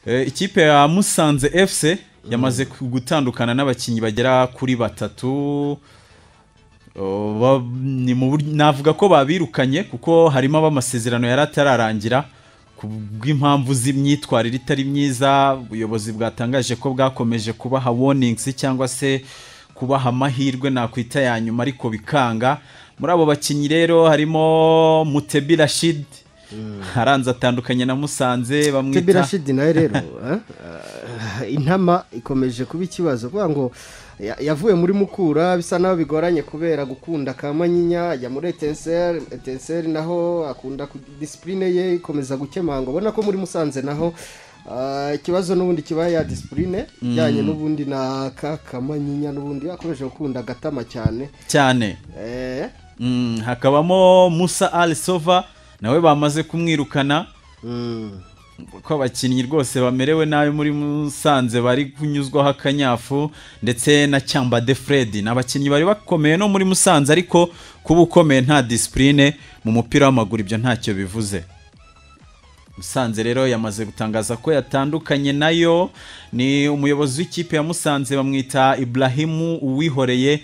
Ikipe ya Musanze FC yamaze gutandukana n'abakinnyi bagera kuri batatu. Navuga ko babirukanye kuko harimo abamasezerano yari atararangira kubw'impamvu z'imyitwarire itari myiza. Ubuyobozi bwatangaje ko bwakomeje kubaha warnings cyangwa se kubaha amahirwe nakwita ya nyuma ariko bikanga. Muri abo bakinnyi rero harimo Mutebi Rashid haranze atandukanye na Musanze bamwita Mutebi Rashid nawe rero intama ikomeje kuba ikibazo kuvuga ngo yavuye muri Mukura bisa naho bigoranye kubera gukunda Kamanyinya ajya muri Etincelle naho akunda discipline ye ikomeza gukemanga ubona ko muri Musanze naho ikibazo n'ubundi kiba ya discipline bijyanye n'ubundi na Kamanyinya n'ubundi akomeje gukunda gatama cyane hakabamo Musa Al Sova nawe bamaze kumwirukana ko abakinnyi rwose bamerewe nabi muri Musanze bari kunyuzwaho akanyafu ndetse na Cyamba de Fred n'abakinnyi bari bakomeye no muri Musanze ariko kuba ukomeye nta discipline mu mupira w'amaguru ibyo ntacyo bivuze. Musanze rero yamaze gutangaza ko yatandukanye nayo. Ni umuyobozi w'ikipe ya Musanze bamwita Ibrahimu Uwihoreye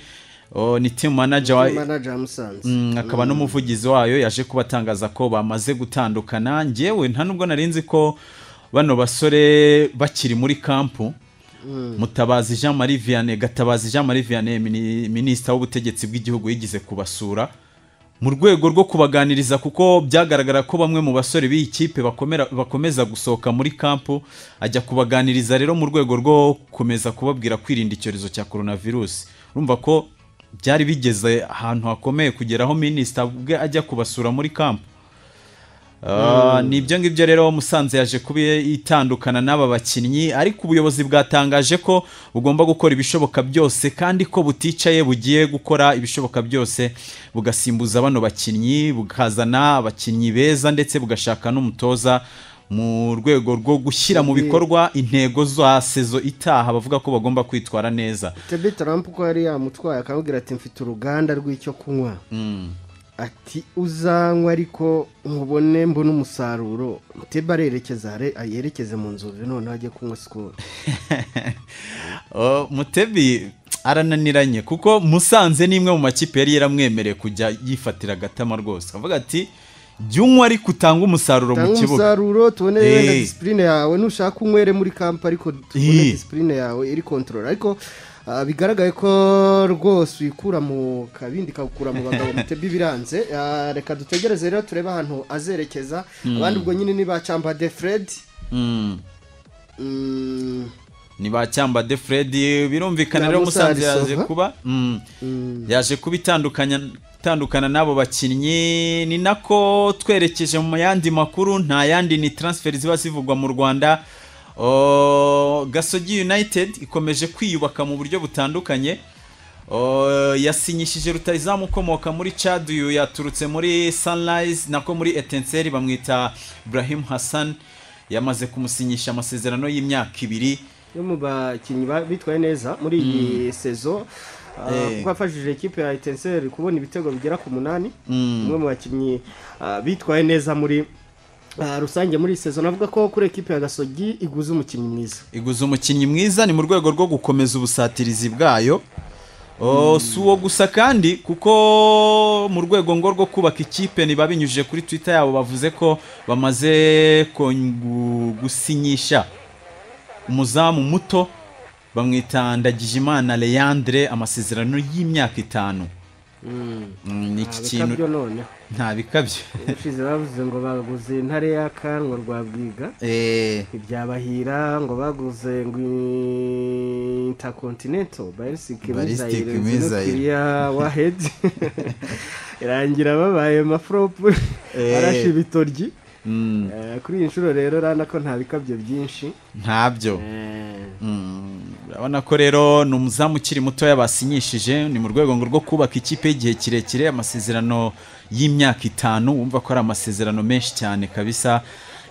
ni team manager Musanze akaba n'umuvugizi wayo yaje kubatangaza ko bamaze gutandukana. Ngewe nta nubwo narinzi ko bano basore bakiri muri kampu. Mutabazi Jean Marie Vianney minisita w'ubutegetsi bw'igihugu yigize kubasura mu rwego rwo kubaganiriza kuko byagaragara ko bamwe mu basore b'iyi kipe bakomeza gusohoka muri kampu. Ajya kubaganiriza rero mu rwego rwo komeza kubabwira kwirinda icyorezo cya coronavirus. Urumva ko byari bigeze ahantu hakomeye kugeraho minisita bwe ajya kubasura muri kampu. Nibyo ngibyo rero Musanze yaje kuba itandukana n'aba bakinnyi ariko ubuyobozi bwatangaje ko bugomba gukora ibishoboka byose kandi ko buticaye bugiye gukora ibishoboka byose bugasimbuza bano bakinnyi bukazana abakinnyi beza ndetse bugashaka n'umutoza mu rwego rwo gushyira mu bikorwa intego za sezo itaha bavuga ko bagomba kwitwara neza. Tebi Trump ko yari yamutwaye akabwira ati mfite uruganda rw'icyo kunywa ati uzanywa ariko nkubone mbona umusaruro. Tebi yerekeze mu nzovu none ajye kunywa Skol. Mutebi arananiranye kuko Musanze nimwe mu makipe yari yaramwemereye kujya yifatira gatama rwose avuga ati jyunywa ariko utanga umusaruro mu kibuga. Umusaruro tubone wenda discipline yawe nushaka unywere muri kamp ariko tubone discipline yawe iri control ariko bigaragaye ko rwose wikura mu kabindi kagukura mu bagabo Mutebi biranze. Reka dutegereze rero tureba ahantu azerekeza. Abandi ubwo nyine ni ba Cyamba de Fred ni ba Cyamba de Fred birumvikana rero Musanze yaje kuba itandukana n'abo bakinnyi. Ni nako twerekeje mu yandi makuru nta yandi ni transfer ziba zivugwa mu Rwanda. Gasogi United ikomeje kwiyubaka mu buryo butandukanye. Yasinyishije rutahizamu ukomoka muri Chad uyu yaturutse muri Sunrise nako muri Etincelle bamwita Ibrahim Hassan yamaze kumusinyisha amasezerano y'imyaka 2 yo mu bakinnyi bitwaye neza muri iyi sezo. Kuko afashije ikipe ya Etincelle kubona ibitego bigera ku 8 umwe mu bakinnyi bitwaye neza muri rusange muri sezo. Navuga ko kuri ekipe ya Gasogi iguze umukinnyi mwiza ni mu rwego rwo gukomeza ubusatirizi bwayo. Suwo gusa kandi kuko mu rwego ngo rwo kubaka ikipe nibabinyujije kuri Twitter yabo bavuze ko bamaze gusinyisha umuzamu muto bamwita Ndagijimana Leandre amasezerano y'imyaka 5. Ni iki kintu nta bikabyo ushize bavuze ngo baguze Ntare y'Akanwa rwa Bwiga ibyabahira ngo baguze ngo Intercontinental Ballistic Missile Wahed irangira babaye mafrop arashi bitoryi. Kuri inshuro rero rana ko nta bikabyo byinshi ntabyo. Urabona ko rero ni umuzamu ukiri muto yabasinyishije ni mu rwego rwo kubaka ikipe y'igihe kirekire amasezerano y'imyaka 5 wumva ko ari amasezerano menshi cyane kabisa.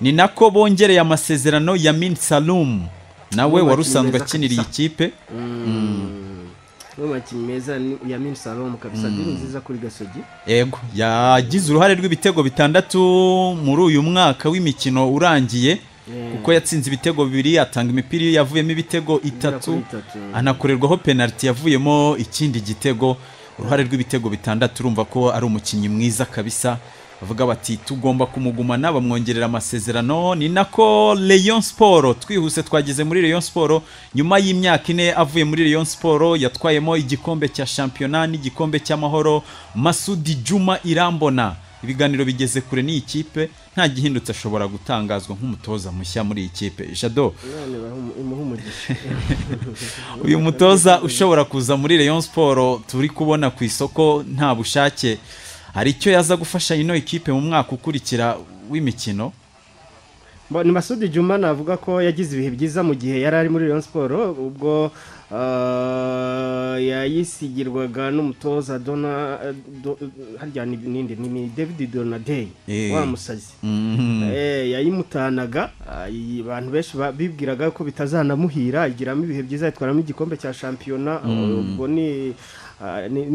Ni nako bongereye amasezerano ya Min Salum nawe warusanzwe akinira iyi kipe. N'umukinnyi meza ya Min Salum kabisa diri nziza kuri Gasogi. Yego yagize uruhare rw'ibitego 6 muri uyu mwaka w'imikino urangiye. kuko yatsinze ibitego 2 atanga imipira yavuyemo ibitego 3 anakorerwaho penalty yavuyemo ikindi gitego uruhare rw'ibitego 6 urumva ko ari umukinnyi mwiza kabisa bavuga bati tugomba kumugumana bamwongerera amasezerano ni nako Rayon Sport twihuse twagize muri Rayon Sport nyuma y'imyaka 4 avuye muri Rayon Sport yatwayemo igikombe cya championnat n'igikombe cy'amahoro Masudi Juma Irambona ibiganiro bigeze kure ni ikipe nta gihindutse ashobora gutangazwa nk'umutoza mushya muri ikipe Jado uyu mutoza ushobora kuza muri Rayon Sport turi kubona ku isoko nta bushake hari icyo yaza gufasha ino ikipe mu mwaka ukurikira w'imikino ni Masudi Juma navuga ko yagize ibihe byiza mu gihe yari ari muri Rayon Sport ubwo yayisigirwaga n'umutoza harya ni David Donadei wa musazi yayimutanaga abantu benshi bibwiraga ko bitazanamuhira agiramo ibihe byiza yitwaramo igikombe cya shampiyona ubwo ni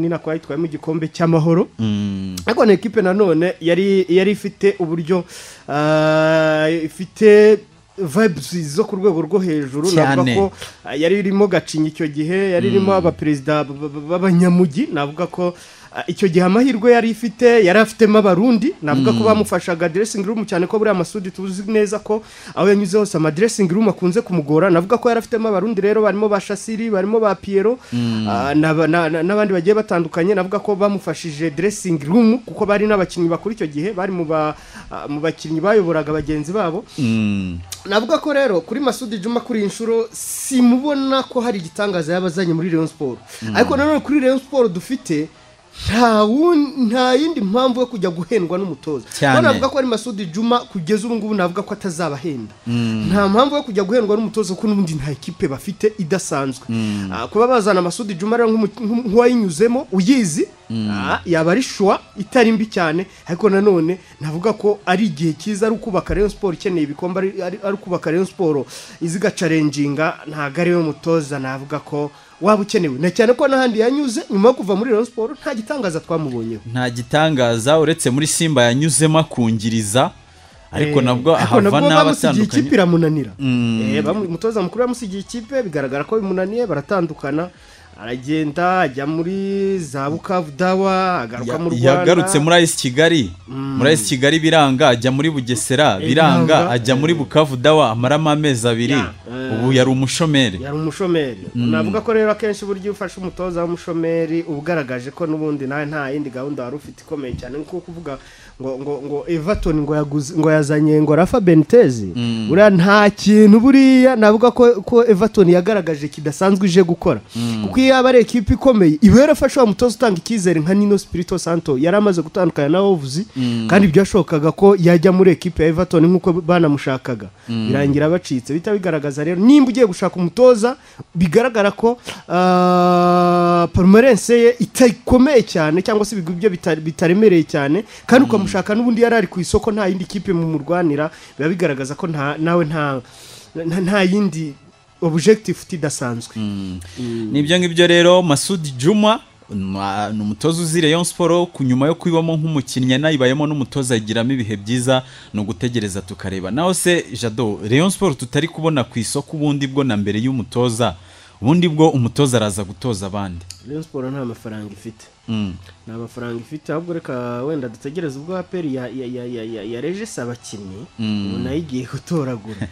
nako yitwayemo igikombe cy'amahoro ariko ni ekipe nanone yari ifite uburyo ifite vibes zo ku rwego rwo hejuru navuga ko yari irimo Gacinya icyo gihe yari irimo abaperezida b'abanyamugi navuga ko icyo gihe amahirwe yari ifite yari afitemo abarundi navuga ko bamufashaga dressing room cyane ko buri Masudi tuzi neza ko aho yanyuze hose ama dressing room akunze kumugora navuga ko yari afitemo abarundi rero barimo ba Shasiri barimo ba Piero n'abandi bagiye batandukanye navuga ko bamufashije dressing room kuko bari n'abakinnyi bakuru icyo gihe bari mu bakinnyi bayoboraga bagenzi babo navuga ko rero kuri Masudi Juma kuri inshuro simubona ko hari igitangaza yabazanye muri Rayon Sport ariko nanone kuri Rayon Sport dufite nta yindi mpamvu yo kujya guhendwa n'umutoza navuga ko ari Masudi Juma kugeza ubu ngubu navuga ko atazabahenda nta mpamvu yo kujya guhendwa n'umutoza kuko n'ubundi nta ekipe bafite idasanzwe kuba bazana Masudi Juma rero nk'uwayinyuzemo uyizi yaba ari shwa itari mbi cyane ariko nanone navuga ko ari igihe cyiza ari kubaka Rayon Sport ikeneye ibikombe ari kubaka Rayon Sport iziga challenginga ntago ari yo mutoza navuga ko waba ukenewe na cyane ko n'ahandi yanyuze nyuma yo kuva muri Rayon Sport nta gitangaza twamubonyeho nta gitangaza uretse muri Simba yanyuzemo akungiriza ariko nabwo ahava n'abatandukanye ikipe iramunanira umutoza mukuru yamusigiye ikipe bigaragara ko bimunaniye baratandukana aragenda ajya muri za Bukavu Dawa agaruka mu Rwanda yagarutse muri AS Kigali muri AS Kigali biranga ajya muri Bugesera biranga ajya muri Bukavu Dawa amaramo amezi 2 ubu yari umushomeri navuga ko rero akenshi buryo ufashe umutoza w'umushomeri ubugaragaje ko nubundi nawe nta yindi gahunda wari ufite ikomeye cyane nko kuvuga ngo Everton ngo yazanye ngo Rafa Benitez uriya nta kintu buriya navuga ko Everton yagaragaje kidasanzwe ije gukora kuko iyo aba ari ekipe ikomeye iba yarafashe wa mutoza utanga icyizere nka Nino Spirito Santo yari amaze gutandukana na Wolves kandi byashokaga ko yajya muri ekipe ya Everton nkuko banamushakaga birangira bacitse bita bigaragaza rero nimba ugiye gushaka umutoza bigaragara ko palmarès ye itakomeye cyane cyangwa se ibigwi byo bitaremereye cyane kandi ukamushaka n'ubundi yarari ku isoko nta yindi kipe mu murwanira biba bigaragaza ko nawe nta yindi objective tidasanzwe nibyo ngibyo rero Masudi Juma n'umutoza uzi Rayon Sport kunyuma yo kwibamo nk'umukinnyi nayibayemo n'umutoza yigiramo ibihe byiza no gutegereza tukareba naho se Jado Rayon Sport tutari kubona ku isoko ubundi bwo na mbere y'umutoza ubundi bwo umutoza araza gutoza abandi Rayon Sport nta mafaranga ifite nta mafaranga ifite ahubwo reka wenda dutegereza ubwo APR yarejese abakinnyi nayo igiye gutoragura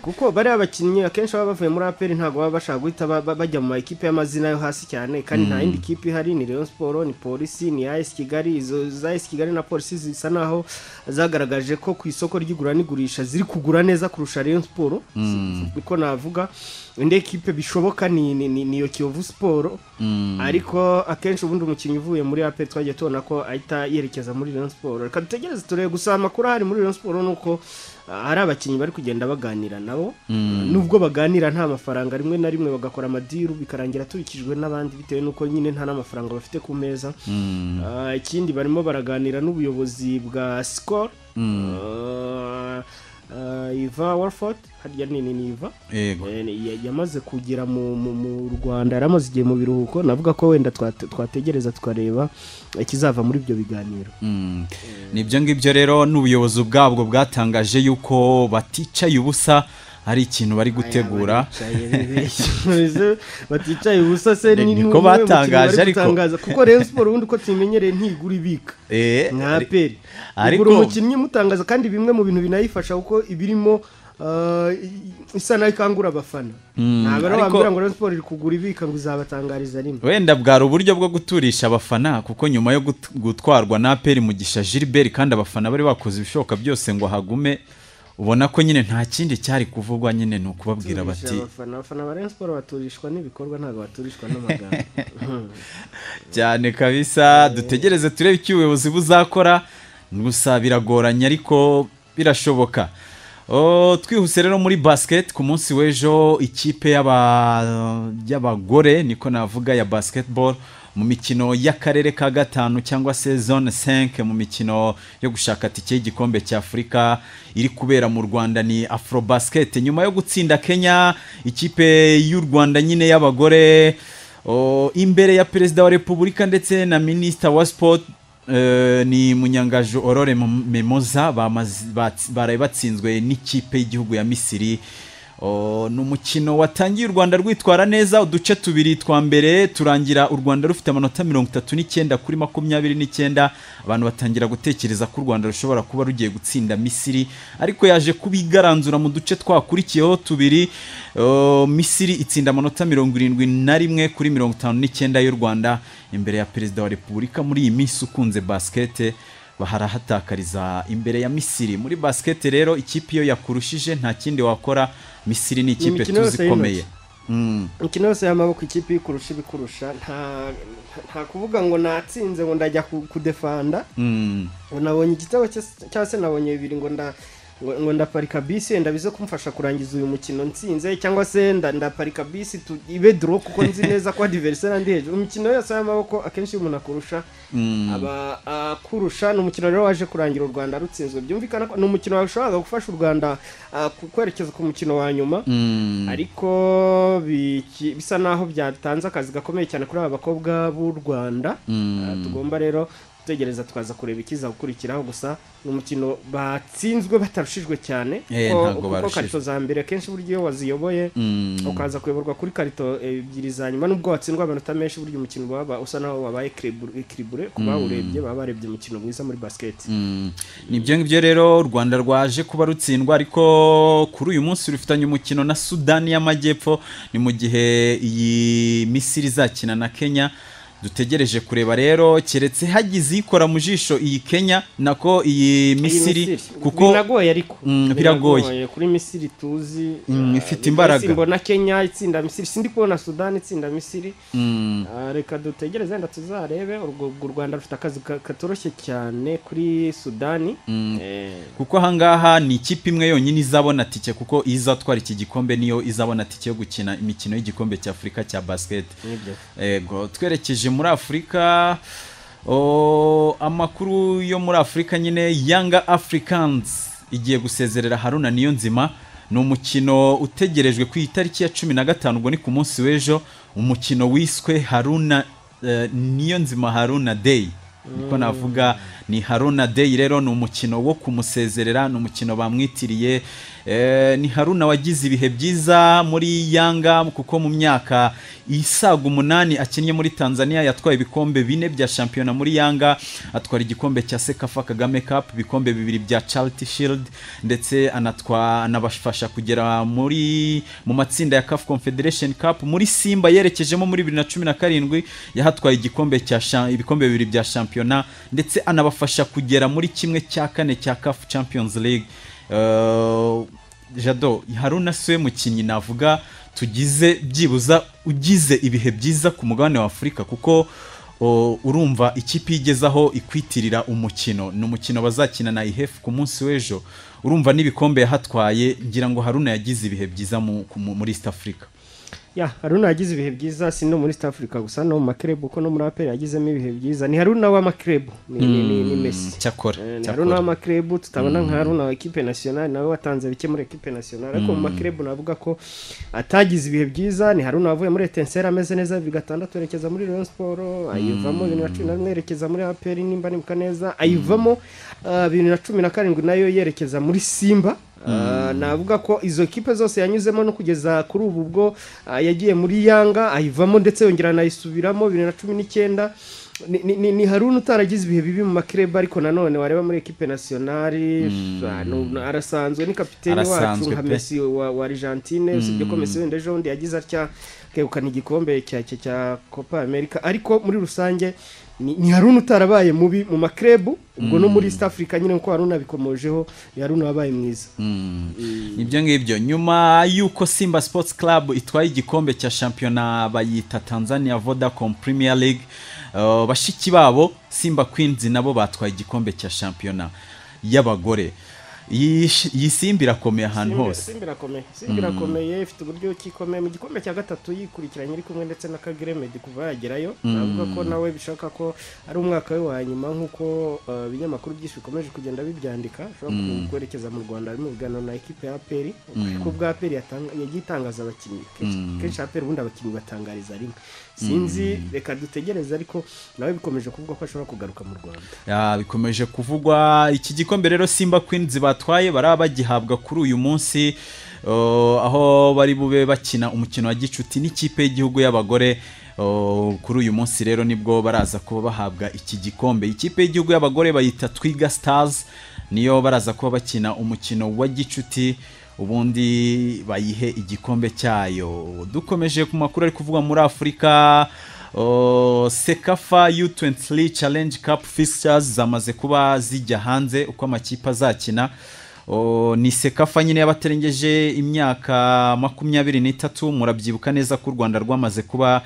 kuko bari abakinnyi akenshi baba bavuye muri APR ntago baba bashaka guhita bajya mu ekipe y'amazina yo hasi cyane kandi nta yindi kipe ihari ni Rayon Sport ni Police ni AS Kigali izo za AS Kigali na Police zisa naho zagaragaje ko ku isoko ry'igura n'igurisha ziri kugura neza kurusha Rayon Sport niko navuga indi ekipe bishoboka ni yo Kiyovu Sport ariko akenshi ubundi umukinnyi uvuye muri APR twagiye tubona ko ahita yerekeza muri Rayon Sport reka dutegereze turebe gusa amakuru hari muri Rayon Sport nuko hari abakinnyi bari kugenda baganira nabo nubwo baganira nta mafaranga rimwe na rimwe bagakora amadiru bikarangira tubikijwe n'abandi bitewe nuko nyine nta n'amafaranga bafite ku meza ikindi barimo baraganira n'ubuyobozi bwa Skol Iva Warford harya ni Iva yego yamaze kugera mu Rwanda, yaramaze igihe mu biruhuko, navuga ko wenda twategereza tukareba ikizava muri ibyo biganiro. Nibyo ngibyo rero n'ubuyobozi bwabwo bwatangaje yuko baticaye ubusa, hari ikintu bari gutegura. Baticaye ubusa se niko batangaje, ariko kuko Rayon Sport ubundi uko tumenyereye ntigura ibika nka peri, ariko umukinnyi mutangaza, kandi bimwe mu bintu binayifasha kuko ibirimo isa nayo ikangura abafana. Ntabwo ari wambwira ngo Rayon Sport iri kugura ibika ngo izabatangariza rimwe. Wenda bwari uburyo bwo guturisha abafana, kuko nyuma yo gutwarwa na Peri Mugisha Gilbert kandi abafana bari bakoze ibishoboka byose ngo hagume, ubona ko nyine nta kindi cyari kuvugwa, nyine ni ukubabwira bati abafana ba Rayon Sport baturishwa n'ibikorwa, ntabwo baturishwa n'amagambo cyane kabisa. Dutegereze turebe icyo ubuyobozi buzakora, gusa biragoranye ariko birashoboka. Twihuse rero muri basket, ku munsi w'ejo ikipe y'abagore niko navuga ya basketball mu mikino y'akarere ka 5 cyangwa se zone 5 mu mikino yo gushaka tike y'igikombe cya Afurika iri kubera mu Rwanda ni Afrobasket. Nyuma yo gutsinda Kenya, ikipe y'u Rwanda nyine y'abagore imbere ya Perezida wa Repubulika ndetse na Minister wa Sport ni Munyangajo Aurore Memoza baraye batsinzwe n'ikipe y'igihugu ya Misiri. N'umukino watangiye u Rwanda rwitwara neza, uduce tubiri twa mbere turangira u Rwanda rufite amanota 39 kuri 29. Abantu batangira gutekereza ko u Rwanda rushobora kuba rugiye gutsinda Misiri, ariko yaje kubigaranzura mu duce twakurikiyeho tubiri. Misiri itsinda amanota 71 kuri 59 y'u Rwanda imbere ya Perezida wa Repubulika. Muri iyi minsi ukunze basket baharahatakariza imbere ya Misiri. Muri basket rero ikipe yo yakurushije nta kindi wakora. Misiri ni ikipe tuzikomeye. Imikino yose y'amaboko ikipe ikurusha ibikurusha, nta kuvuga ngo natsinze ngo ndajya kudefanda. Nabonye igitabo cyangwa se nabonye bibiri ngo ndaparika bisi ndabize kumfasha kurangiza uyu mukino nsinze, cyangwa se ndaparika bisi ibe draw kuko nzi neza ko adversaire ndi hejuru. Imikino yose y'amaboko akenshi umuntu akurusha aba kurusha. N'umukino rero waje kurangira u Rwanda rutsinzwe, byumvikana ko n'umukino washobora gufasha u Rwanda kwerekeza ku mukino wa nyuma, ariko bisa naho byatanze akazi gakomeye cyane kuri aba bakobwa b'u Rwanda. Tugomba rero tutegereza twaza kureba ikiza gukurikiraho, gusa n'umukino batsinzwe batarushijwe cyane kuko karito za mbere kenshi buryo iyo waziyoboye ukaza kuyoborwa kuri karito ebyiri za nyuma, nubwo watsindwa amanota menshi buryo umukino baba usa naho wabaye equilibre kuba urebye baba barebye umukino mwiza muri basket. Nibyo ngibyo rero u Rwanda rwaje kuba rutsindwa, ariko kuri uyu munsi rufitanye umukino na Sudani y'Amajyepfo, ni mu gihe iyi Misiri izakina na Kenya. Dutegereje kureba rero, keretse hagize ikora mu jisho iyi Kenya nako iyi Misiri, kuko biragoye, ariko biragoye kuri Misiri tuzi ifite imbaraga. Simbona Kenya itsinda Misiri, sindi kubona Sudani itsinda Misiri. Reka dutegereze nda tuzarebe. U Rwanda rufite akazi katoroshye cyane kuri Sudani, kuko hangaha ni ikipe imwe yonyine izabona tike, kuko izatwara iki gikombe niyo izabona tike yo gukina imikino y'igikombe cya Afurika cya basket. Yego, twerekeje muri Afurika. Amakuru yo muri Afurika nyine, Young Africans igiye gusezerera Haruna Niyonzima. Ni umukino utegerejwe ku itariki ya 15, ubwo ni ku munsi w'ejo. Umukino wiswe Haruna Niyonzima Haruna Day, niko navuga, ni Haruna Day. Rero ni umukino wo kumusezerera, ni umukino bamwitiriye. Ni Haruna wagize ibihe byiza muri Yanga, kuko mu myaka isaga 8 akinnye muri Tanzania yatwaye ibikombe 4 bya shampiyona muri Yanga, atwara igikombe cya Sekafa Kagame Cup, ibikombe 2 bya Charity Shield, ndetse anabafasha kugera mu matsinda ya CAF Confederation Cup. Muri Simba yerekejemo muri 2017 yahatwaye ibikombe 2 bya shampiyona, ndetse anabafasha kugera muri 1/4 cya CAF Champions League. Jado, Haruna siwe mukinnyi navuga tugize byibuza ugize ibihe byiza ku mugabane wa Afurika, kuko urumva ikipe igezaho ikwitirira umukino. Ni umukino bazakina na IHF ku munsi w'ejo, urumva n'ibikombe yahatwaye. Ngira ngo Haruna yagize ibihe byiza muri East Africa. Haruna yagize ibihe byiza si no muri East Africa gusa no mu makrebo ko no muri APR yagizemo ibihe byiza ni Haruna wa makrebo ni Messi cyakora Haruna wa makrebo tutabona nka Haruna wa equipe nationale nawe watanze bike muri equipe nationale ariko mu makrebo navuga ko atagize ibihe byiza ni Haruna wavuye muri Etincelle ameze neza bigatandatu yerekeza muri Rayon Sport ayivamo 2011 yerekeza muri APR nimba nibuka neza ayivamo 2017 nayo yerekeza muri Simba navuga ko izo kipe zose yanyuzemo no kugeza kuri ubu bwo yagiye muri Yanga ayivamo ndetse yongera nayisubiramo 2019 ni Haruna utaragize ibihe bibi mu makreba ariko nanone wareba muri equipe nationale arasanzwe ni kapiteni wacu nka Messi wa Argentine usibye ko Messi wenda ejo ndi yagize atya kegukana igikombe cya Copa America ariko muri rusange ni Haruna utarabaye mubi mu makrebu ubwo no muri East Africa nyine ko Haruna bikomojeho Haruna wabaye mwiza nibyo ngibyo nyuma yuko Simba Sports Club itwaye igikombe cya championnat bayita Tanzania Vodacom Premier League bashiki babo Simba Queens nabo batwaye igikombe cya championnat y'abagore iyi Simba irakomeye ahantu hose Simba irakomeye ifite uburyo kikomeye mu gikombe cya gatatu yikurikiranye iri kumwe ndetse na Kagere Medi kuva yagerayo navuga ko nawe bishaka ko ari umwaka we wa nyuma nkuko ibinyamakuru byinshi bikomeje kugenda bibyandika ashobora kwerekeza mu Rwanda ari mu biganiro na equipe ya APR kuko bwa APR yagitangaza abakinnyi kenshi APR ubundi abakinnyi batangariza rimwe sinzi reka dutegereze ariko nawe bikomeje kuvuga ko ashobora kugaruka mu Rwanda bikomeje kuvugwa iki gikombe rero Simba Queens batwaye barabagihabwa kuri uyu munsi aho bari bube bakina umukino wa gicuti n'ikipe y'igihugu y'abagore kuri uyu munsi rero nibwo baraza kuba bahabwa iki gikombe ikipe y'igihugu y'abagore bayita Twiga Stars niyo baraza kuba bakina umukino wa gicuti ubundi bayihe igikombe cyayo dukomeje ku makuru ari kuvugwa muri Afrika Sekafa U23 Challenge Cup fixtures zamaze kuba zijya hanze uko amakipe azakina ni Sekafa nyine yabaterengeje imyaka 23 murabyibuka neza ko u Rwanda rwamaze kuba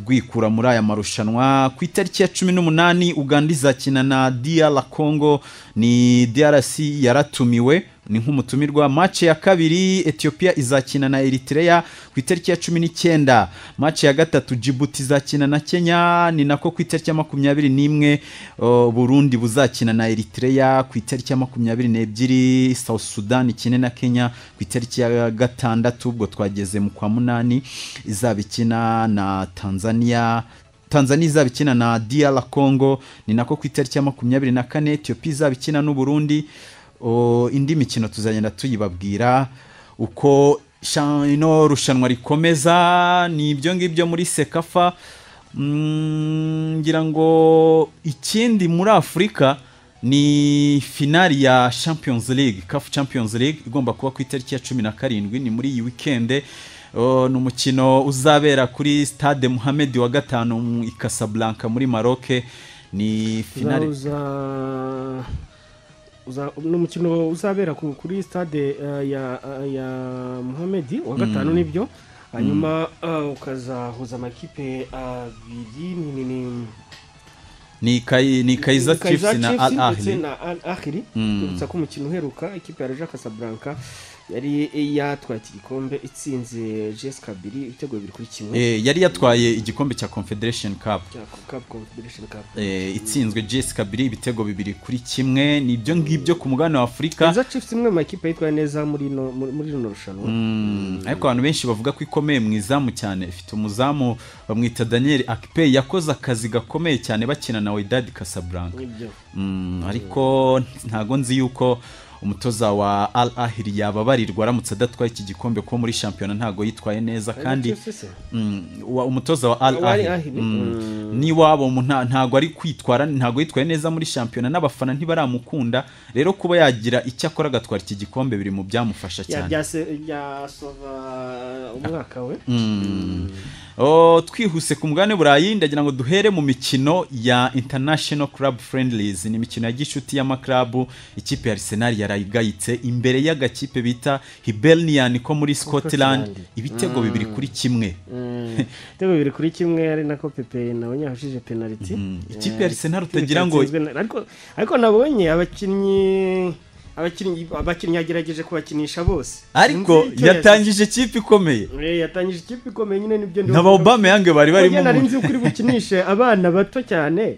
rwikura muri aya marushanwa ku itariki ya 18 Uganda izakina na DR Congo ni DRC yaratumiwe ni nk'umutumirwa match ya kabiri Ethiopia izakina na Eritrea ku itariki ya 19 match ya gatatu Djibouti izakina na Kenya ni nako ku itariki ya 21 Burundi buzakina na Eritrea ku itariki ya 22 South Sudan ikine na Kenya ku itariki ya gatandatu ubwo twageze mu kwa munani izabikina na Tanzania izabikina na DR Congo ni nako ku itariki ya 24 Ethiopia izabikina n'u Burundi indi mikino tuzagenda tuyibabwira uko ino rushanwa rikomeza ni ibyo ngibyo muri Sekafa ngira ngo ikindi muri Afrika ni finali ya Champions League CAF Champions League igomba kuba ku itariki ya 17 ni muri iyi weekend ni umukino uzabera kuri Stade Mohamed wa gatanu i Casablanca muri Maroc ni finali n'umukino uzabera kuri stade ya Mohamed wa gatanu nibyo hanyuma ukazahuza amakipe abiri ni Kaizer Chiefs na Al Ahly tutsa ko umukino uheruka ikipe ya Raja Casablanca yari yatwaye igikombe itsinze JS Kabiri ibitego 2-1 yari yatwaye igikombe cya Confederation Cup itsinzwe JS Kabiri ibitego 2-1 nibyo ngibyo ku mugabane wa Afrika Kaizer Chiefs imwe mu makipe yitwaye neza muri no rushanwa ariko abantu benshi bavuga ko ikomeye mu izamu cyane ifite umuzamu bamwita Daniel Akpe yakoze akazi gakomeye cyane bakina na Wydad Casablanca ariko ntago nzi yuko umutoza wa Al Ahly yababarirwa aramutse adatwaye iki gikombe ko muri championnat ntago yitwaye neza kandi umutoza wa Al Ahly ni wabo ntago ari kwitwara ntago yitwaye neza muri championnat n'abafana ntibaramukunda rero kuba yagira icyo akora agatwara iki gikombe biri mu byamufasha cyane ya sova umwaka we twihuse ku mugabane Burayi ndagira ngo duhere mu mikino ya International Club Friendlies ni imikino ya gicuti y'amaklabu ikipe ya Arsenal yarayigayitse imbere y'agakipe bita Hibernian ko muri Scotland ibitego 2-1 ibitego 2-1 ari nako Pepe nabonye hashije penalty ikipe ya Arsenal utagira ngo ariko nabonye abakinnyi abakinnyi yagerageje kubakinisha bose ariko yatangije ikipe ikomeye yatangije ikipe ikomeye nyine nibyo na Aubameyang bari barimo nari nzi kuri bukinishe abana bato cyane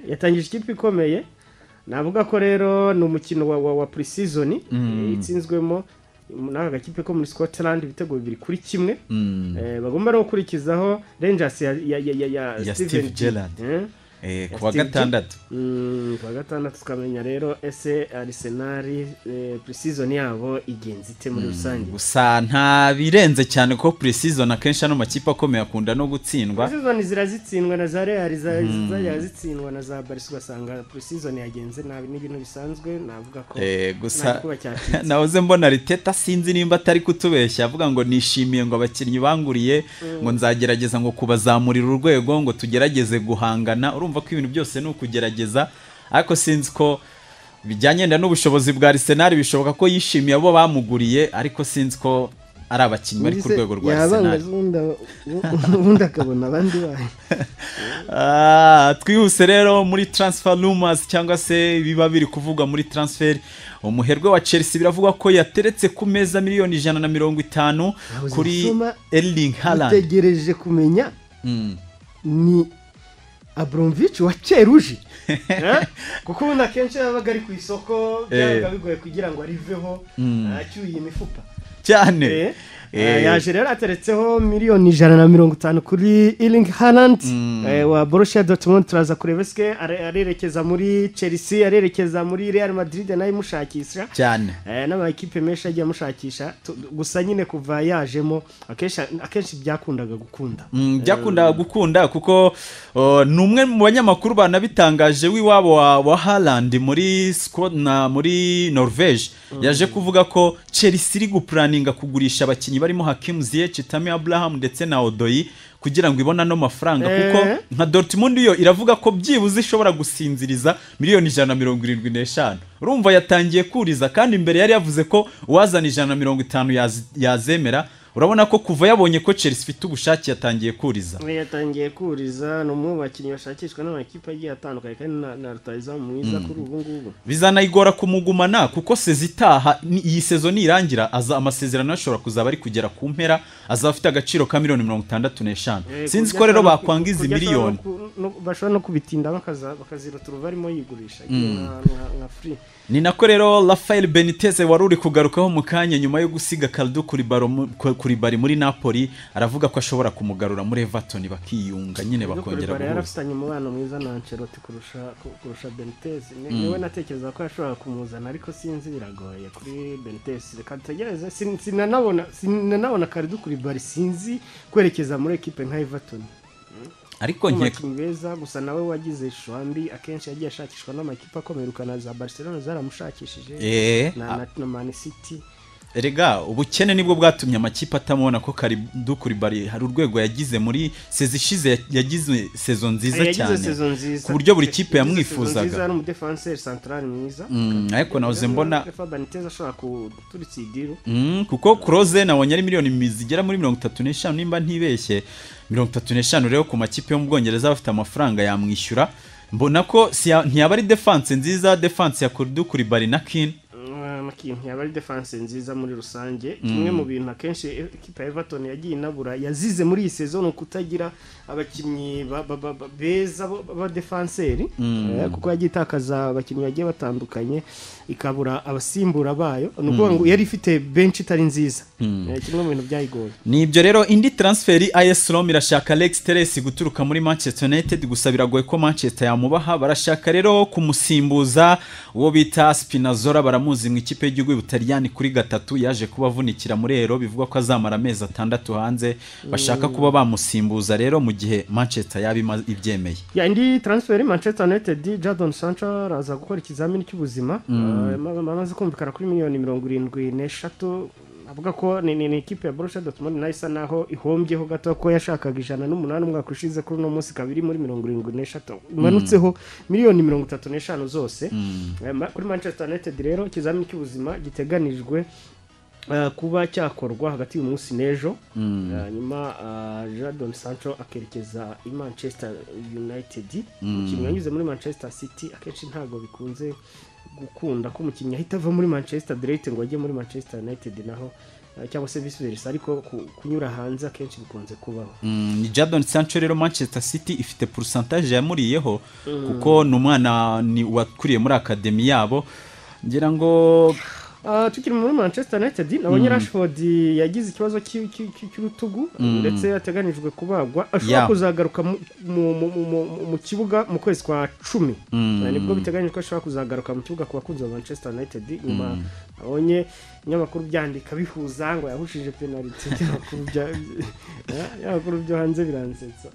yatangije ikipe ikomeye navuga ko rero ni umukino wa pre-season itsinzwemo n'aka gakipe ko muri Scotland ibitego 2-1 bagomba no gukurikizaho Rangers ya Steve Gerrard kuwa gatandatu tukamenya rero ese Arsenal pre-season yabo igenzi ite muri rusange gusa nta birenze cyane ko pre-season akenshi ano makipe akomeye akunda no gutsindwa pre-season zirazitsindwa na za Real zitsindwa na za Barca ugasanga pre-season yagenze nabi n'ibintu bisanzwe navuga ko gusa nahoze mbona Arteta sinzi nimba atari kutubeshya avuga ngo nishimiye ngo abakinnyi banguriye ngo nzagerageza ngo kubazamurira urwego ngo tugerageze guhangana urumva ko ibintu byose ni ukugerageza ariko sinzi ko bijyanye n'ubushobozi bwa Arsenal bishoboka ko yishimiye abo bamuguriye ariko sinzi ko ari abakinnyi bari ku rwego rwa Arsenal ubundi akabona abandi bayo twihuse rero muri transfer rumors cyangwa se biba biri kuvugwa muri transfer umuherwe wa Chelsea biravuga ko yateretse ku meza miliyoni 150 kuri Erling Haaland utegereje kumenya ni Abramovich wa Cheruji kuko ubona kenshi yabaga ari ku isoko byabaga bigoye kugira ngo ariveho acyuye imifupa cyane yaje rero ateretseho miliyoni 150 kuri Erling Haaland wa Borussia Dortmund turaza kurebeske arerekeza muri Chelsea arerekeza muri Real Madrid nayo mushakisha cyane n'amakipe menshi agiye mushakisha gusa nyine kuva yajemo akenshi byakundaga gukunda kuko numwe mu banyamakuru banabitangaje wiwabo wa Haaland muri Scotland muri Norvege yaje kuvuga ko Chelsea iri guplaninga kugurisha abakinnyi barimo Hakim Ziyech, Tammy Abraham ndetse na Odoi kugira ngo ibona no mafaranga kuko nka Dortmund yo iravuga ko byibuze ishobora gusinziriza miliyoni 175 urumva yatangiye kuriza kandi imbere yari yavuze ko uwazana 150 yazemera urabona ko kuva yabonye ko Chelsea ifite ubushake yatangiye kuriza no mu bakinnyi bashakishwa n'amakipe agiye atandukanye kandi na rutayizamu mwiza kuri ubu ngubu bizanayigora kumugumana kuko sezitaha iyi season irangira amasezerano ashobora kuzaba ari kugera ku mpera azaba afite agaciro ka miliyoni 65 sinzi ko rero bakwangiza miliyoni bashobora no kubitinda bakazirotura barimo yigurisha nka free ni nako rero Rafael Benitez wari uri kugarukaho mu kanya nyuma yo gusiga Kalidou Koulibaly muri Napoli aravuga ko ashobora kumugarura muri Everton bakiyunga nyine bakongera guhuza yarafitanye umubano mwiza na Ancelotti kurusha Benitez niwe natekereza ko yashobora kumuzana ariko sinzi biragoye kuri Benitez reka tutegereze sinanabona Kalidou Koulibaly sinzi kwerekeza muri equipe nka Everton ariko beza gusa nawe wagize shwambi akenshi yagiye ashakishwa n'amakipe akomerukana za Barcelona zaramushakishije na Man City erega ubukene nibwo bwatumye amakipe atamubona ko Kalidou Koulibaly hari urwego yagize muri sezishize yagize saison nziza cyane ku buryo buri kipe yamwifuzaga ari umudefenseur central mwiza ariko nahoze mbona Benitez ashobora kuturitsa idiro kuko Klose nabonye ari miliyoni zigera muri 35 nimba ntibeshye 35 rero ku makipe yo mu Bwongereza bafite amafaranga yamwishyura mbona ko ntiyaba ari defense nziza defense ya Kalidou Koulibaly na Keane yaba ari defense nziza muri rusange kimwe mu bintu akenshi equipe ya Everton yagiye inabura yazize muri iyi season kutagira abakinnyi beza ba defenseur kuko yagiye itakaza abakinnyi bagiye batandukanye ikabura abasimbura bayo nuko ngo yari ifite bench itari nziza kimwe mu bintu byayigoye nibyo rero indi transfer AS Roma irashaka Alex Telles guturuka muri Manchester United gusa biragoye ko Manchester yamubaha barashaka rero kumusimbuza uwo bita Spinazzola baramuzi mu ikipe y'igihugu y'Ubutaliyani kuri 3 yaje kubavunikira muri Ero bivugwa ko azamara amezi 6 hanze bashaka kuba bamusimbuza rero mu gihe Manchester yabi ibyemeye indi transfer Manchester United Jadon Sancho araza gukora ikizamini cy'ubuzima amaze kumvikana kuri miliyoni 73 avuga ko ni ikipe ya Borussia Dortmund nayo isa naho ihombyeho gato ko yashakaga 108 umwaka ushize kuri no munsi kabiri muri 73 manutseho miliyoni 35 zose kuri Manchester United rero ikizamini cy'ubuzima giteganijwe kuba cyakorwa hagati y'umunsi n'ejo nyuma Jadon Sancho akerekeza i Manchester United ikintu yanyuze muri Manchester City akenshi ntago bikunze gukunda ko umukinnyi ahita ava muri Manchester direct ngo ajye muri Manchester United naho cyangwa se vice versa, ariko kunyura hanze akenshi bikunze kubaho. Ni Jadon Sancho rero Manchester City ifite pourcentage yamuriyeho kuko n'umwana ni wakuriye muri academy yabo, ngira ngo tukiri muri Manchester United nabonye Rashford yagize ikibazo cy'urutugu ndetse yateganijwe kubagwa, ashobora kuzagaruka mu kibuga mu kwezi kwa 10 nibwo biteganyijwe ko ashobora kuzagaruka mu kibuga ku bakunzi ba Manchester United. Nyuma abonye inyamakuru byandika bihuza ngo yahushije penalty, inyamakuru byo hanze biransetsa.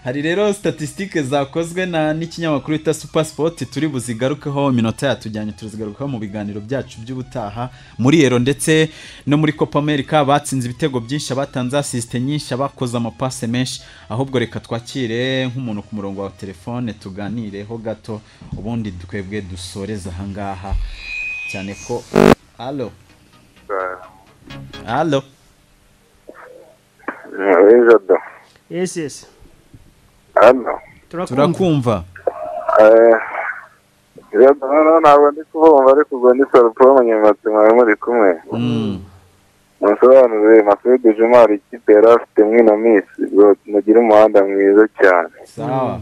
Hari rero statistique zakozwe n'ikinyamakuru bita Super Sport turi buzigarukeho minota yatujyanye, tuzigarukaho mu biganiro byacu by'ubutaha. Muri Euro ndetse no muri Copa America batsinze ibitego byinshi, batanze assist nyinshi, bakoze amapase menshi. Ahubwo reka twakire nk'umuntu ku murongo wa telefone tuganireho gato, ubundi twebwe dusoreza ahangaha cyane ko allo yes Allo. Turakumva. Ntabwo ndi kubumva ariko ubwo ndi Salpro Munyamati mwari muri kumwe. Musobanurire Masudi Juma ari ikipe yari afite mwino minsi, mugire umuhanda mwiza cyane. Sawa.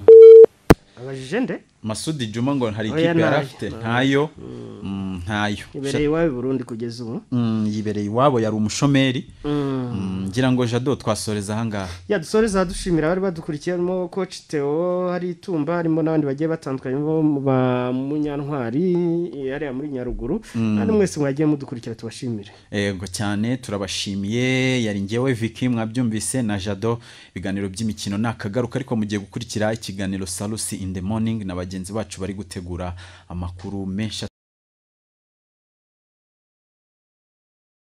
Abajije nde? Masudi Juma ngo hari ikipe yari afite ntayo. Ntayo. Ibereye iwabo Burundi kugeza ubu. Yibereye iwabo yari umushomeri. Ngira ngo Jado twasoreza ahangaha. Dusoreza dushimira bari badukurikiyemo coach Theo, hari Tumba, harimo n'abandi bagiye batandukanye bo ba Munyantwari yari muri Nyaruguru, kandi mwese mwagiye mudukurikira tubashimire. Yego cyane turabashimiye. Yari ngewe Vicky mwabyumvise na Jado. Ibiganiro by'imikino nakagaruka, ariko mugiye gukurikira ikiganiro Salusi in the morning na bagenzi bacu bari gutegura amakuru menshi.